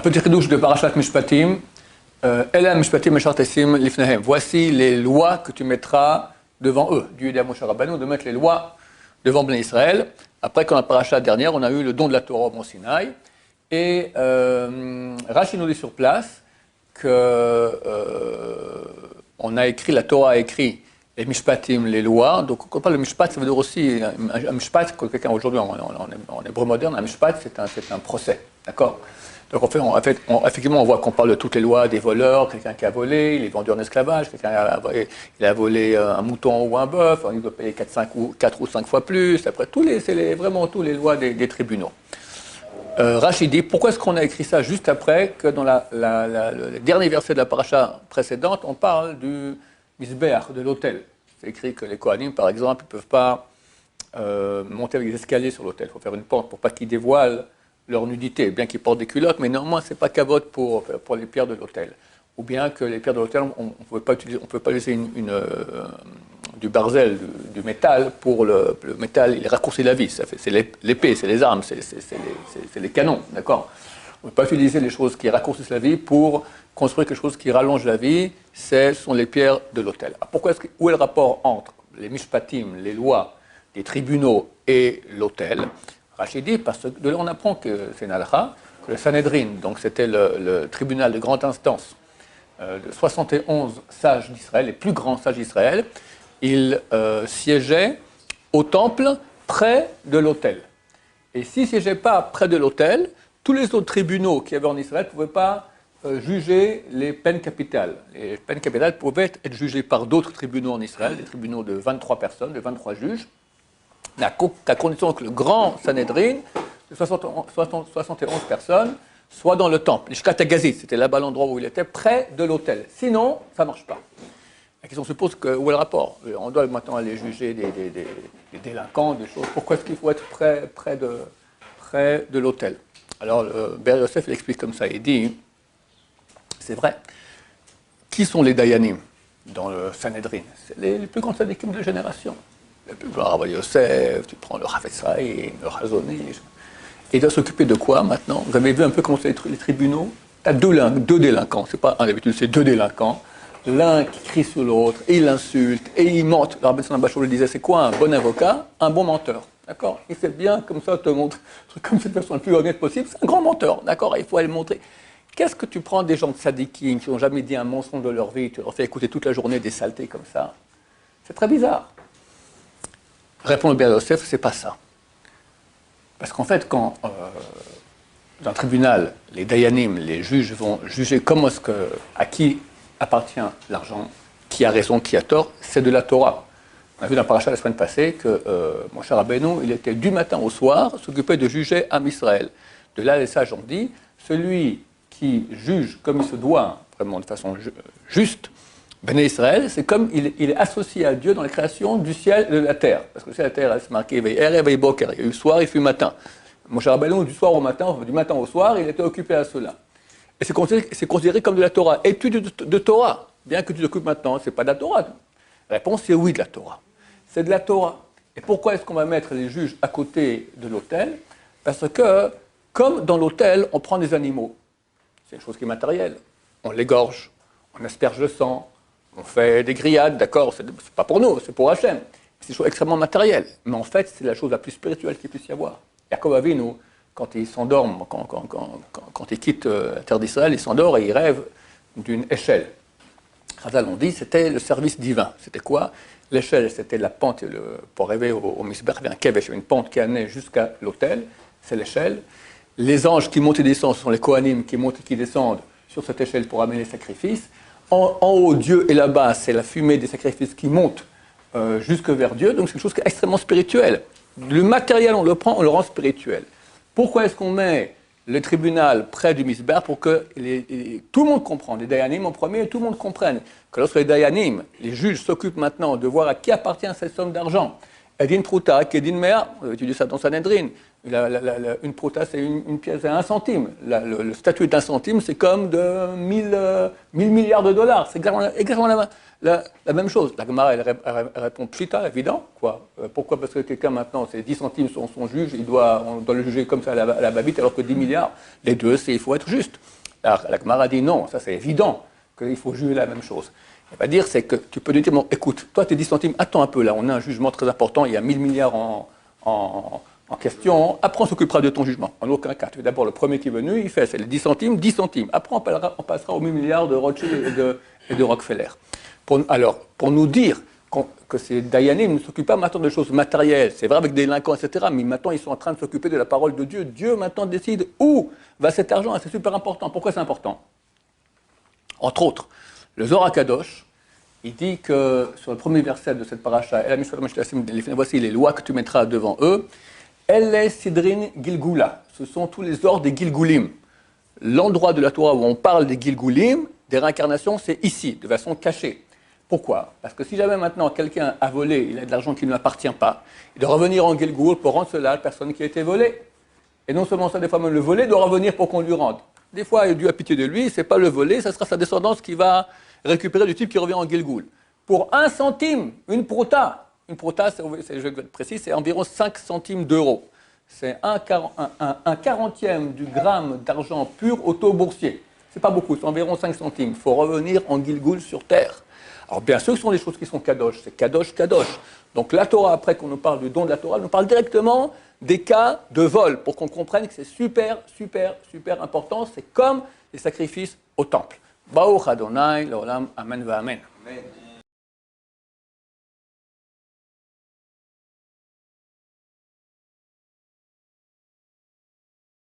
petit ridouche de Parashat Mishpatim. Ela Mishpatim Meshartesim Lifnehem. Voici les lois que tu mettras devant eux. Dieu dit à Moshe Rabbeinu de mettre les lois devant Ben Israël. Après, quand la paracha dernière, on a eu le don de la Torah au Mont Sinaï. Et Rashi nous dit sur place que on a écrit, la Torah a écrit les Mishpatim, les lois. Donc, quand on parle de Mishpat, ça veut dire aussi un Mishpat, quelqu'un aujourd'hui en hébreu moderne, un Mishpat, c'est un procès. D'accord? Donc, effectivement, on voit qu'on parle de toutes les lois des voleurs, quelqu'un qui a volé, il est vendu en esclavage, quelqu'un il a volé un mouton ou un bœuf, il doit payer 4 ou 5 fois plus. Après, vraiment tous les lois des tribunaux. Rashi dit, pourquoi est-ce qu'on a écrit ça juste après que dans le dernier verset de la paracha précédente, on parle du misbeach, de l'autel. C'est écrit que les Kohanim, par exemple, ils ne peuvent pas monter avec des escaliers sur l'autel. Il faut faire une porte pour pas qu'ils dévoilent leur nudité, bien qu'ils portent des culottes, mais néanmoins, ce n'est pas kavod pour les pierres de l'autel. Ou bien que les pierres de l'autel, on ne peut pas utiliser du barzel, du métal, pour le métal, il raccourcit la vie. C'est l'épée, c'est les armes, c'est les canons, d'accord? On ne peut pas utiliser les choses qui raccourcissent la vie pour construire quelque chose qui rallonge la vie, ce sont les pierres de l'autel. Où est le rapport entre les mishpatim, les lois des tribunaux et l'autel? Rashi dit, parce que de là on apprend que c'est une halakha, que le Sanhedrin, donc c'était le tribunal de grande instance de 71 sages d'Israël, les plus grands sages d'Israël, ils siégeaient au temple près de l'autel. Et s'ils ne siégeaient pas près de l'autel, tous les autres tribunaux qui avaient en Israël ne pouvaient pas juger les peines capitales. Les peines capitales pouvaient être jugées par d'autres tribunaux en Israël, des tribunaux de 23 personnes, de 23 juges, à condition que le grand Sanhedrin, de 71 personnes, soit dans le temple. L'Ishkat HaGazit, c'était là-bas l'endroit où il était, près de l'autel. Sinon, ça ne marche pas. La question se pose, où est le rapport? On doit maintenant aller juger des délinquants, des choses. Pourquoi est-ce qu'il faut être près de l'autel? Alors, Ber Yosef, il explique comme ça, il dit, c'est vrai, qui sont les Dayanim dans le Sanhedrin? C'est les plus grands tzadikim de la génération. Le plus grand Rabbi Yosef, tu prends le Rav Etzraïm, le Hazonish. Et il doit s'occuper de quoi maintenant? Vous avez vu un peu comment c'est les tribunaux? Tu as deux délinquants, c'est pas un d'habitude, c'est deux délinquants. L'un qui crie sur l'autre, et il l'insulte, et il mente. Le Rabbi Sanabachou le disait, c'est quoi un bon avocat? Un bon menteur. D'accord? Il sait bien, comme ça, te montre, comme cette façon la plus honnête possible, c'est un grand menteur. D'accord? Il faut aller le montrer. Qu'est-ce que tu prends des gens de sadikim qui n'ont jamais dit un mensonge de leur vie, tu leur fais écouter toute la journée des saletés comme ça? C'est très bizarre. Répond le Ber Yosef, c'est pas ça. Parce qu'en fait, quand dans un tribunal, les dayanim, les juges vont juger à qui appartient l'argent, qui a raison, qui a tort, c'est de la Torah. On a vu dans le paracha la semaine passée que Moshe Rabbeinu, il était du matin au soir s'occupait de juger Am Israël. De là, les sages ont dit, celui qui juge comme il se doit, vraiment de façon juste, Béné Israël, c'est comme il est associé à Dieu dans la création du ciel et de la terre. Parce que le ciel et la terre, c'est marqué Ve'erev ve'boker. Il y a eu soir, il fut matin. Moshe Rabbeinu, du soir au matin, du matin au soir, il était occupé à cela. Et c'est considéré comme de la Torah. Étude de Torah. Bien que tu t'occupes maintenant, ce n'est pas de la Torah. La réponse, c'est oui de la Torah. C'est de la Torah. Et pourquoi est-ce qu'on va mettre les juges à côté de l'autel? Parce que, comme dans l'autel, on prend des animaux. C'est une chose qui est matérielle. On l'égorge, on asperge le sang, on fait des grillades, d'accord, c'est pas pour nous, c'est pour Hachem. C'est une chose extrêmement matérielle. Mais en fait, c'est la chose la plus spirituelle qu'il puisse y avoir. Yaakov Avinu, quand il s'endorme, quand il quitte la terre d'Israël, il s'endort et il rêve d'une échelle. Chazal on dit, c'était le service divin. C'était quoi? L'échelle, c'était la pente, pour arriver au Misbech, il y avait un kevesh, une pente qui amenait jusqu'à l'autel, c'est l'échelle. Les anges qui montent et descendent, ce sont les Kohanim qui montent et qui descendent sur cette échelle pour amener les sacrifices. En haut, Dieu est là-bas, c'est la fumée des sacrifices qui monte jusque vers Dieu, donc c'est une chose qui est extrêmement spirituelle. Le matériel, on le prend, on le rend spirituel. Pourquoi est-ce qu'on met le tribunal près du Misbech? Pour que tout le monde comprenne, les Dayanim en premier, tout le monde comprenne que lorsque les Dayanim, les juges s'occupent maintenant de voir à qui appartient cette somme d'argent, Edin Prouta, Kedin Mea, on étudie ça dans Sanhedrin, Une prota, c'est une pièce à 1 centime. Le statut d'un centime, c'est comme de 1000 milliards de dollars. C'est exactement la même chose. La Gemara, elle répond pshita, évident. Quoi. Pourquoi? Parce que quelqu'un, maintenant, c'est 10 centimes son juge, on doit le juger comme ça à la babite, alors que 10 milliards, les deux, il faut être juste. Alors, la Gemara dit non, ça c'est évident, qu'il faut juger la même chose. Elle va dire, c'est que tu peux lui dire, bon, écoute, toi, tes 10 centimes, attends un peu, là, on a un jugement très important, il y a 1000 milliards en question, après on s'occupera de ton jugement. En aucun cas. Tu es d'abord le premier qui est venu, il fait, c'est les 10 centimes, 10 centimes. Après, on passera aux 1000 milliards de Rothschild et de Rockefeller. Pour nous dire que ces Dayanim ne s'occupent pas maintenant de choses matérielles, c'est vrai avec des délinquants, etc., mais maintenant ils sont en train de s'occuper de la parole de Dieu. Dieu maintenant décide où va cet argent, et c'est super important. Pourquoi c'est important? Entre autres, le Zohar Kadosh, il dit que sur le premier verset de cette paracha, voici les lois que tu mettras devant eux, Elle Sidrin Gilgula, ce sont tous les ordres des Gilgulim. L'endroit de la Torah où on parle des Gilgulim, des réincarnations, c'est ici, de façon cachée. Pourquoi? Parce que si jamais maintenant quelqu'un a volé, il a de l'argent qui ne lui appartient pas, il doit revenir en Gilgul pour rendre cela à la personne qui a été volée. Et non seulement ça, des fois même le volé doit revenir pour qu'on lui rende. Des fois, Dieu a pitié de lui, c'est pas le volé, ça sera sa descendance qui va récupérer du type qui revient en Gilgul. Pour 1 centime, une prota, je vais être précis, c'est environ 5 centimes d'euros. C'est un quarantième du gramme d'argent pur au taux boursier. C'est pas beaucoup, c'est environ 5 centimes. Il faut revenir en Gilgul sur terre. Alors bien sûr, ce sont des choses qui sont kadosh, c'est kadosh. Donc la Torah, après qu'on nous parle du don de la Torah, elle nous parle directement des cas de vol, pour qu'on comprenne que c'est super important. C'est comme les sacrifices au temple. Baruch Adonai, l'olam, amen va amen. Amen.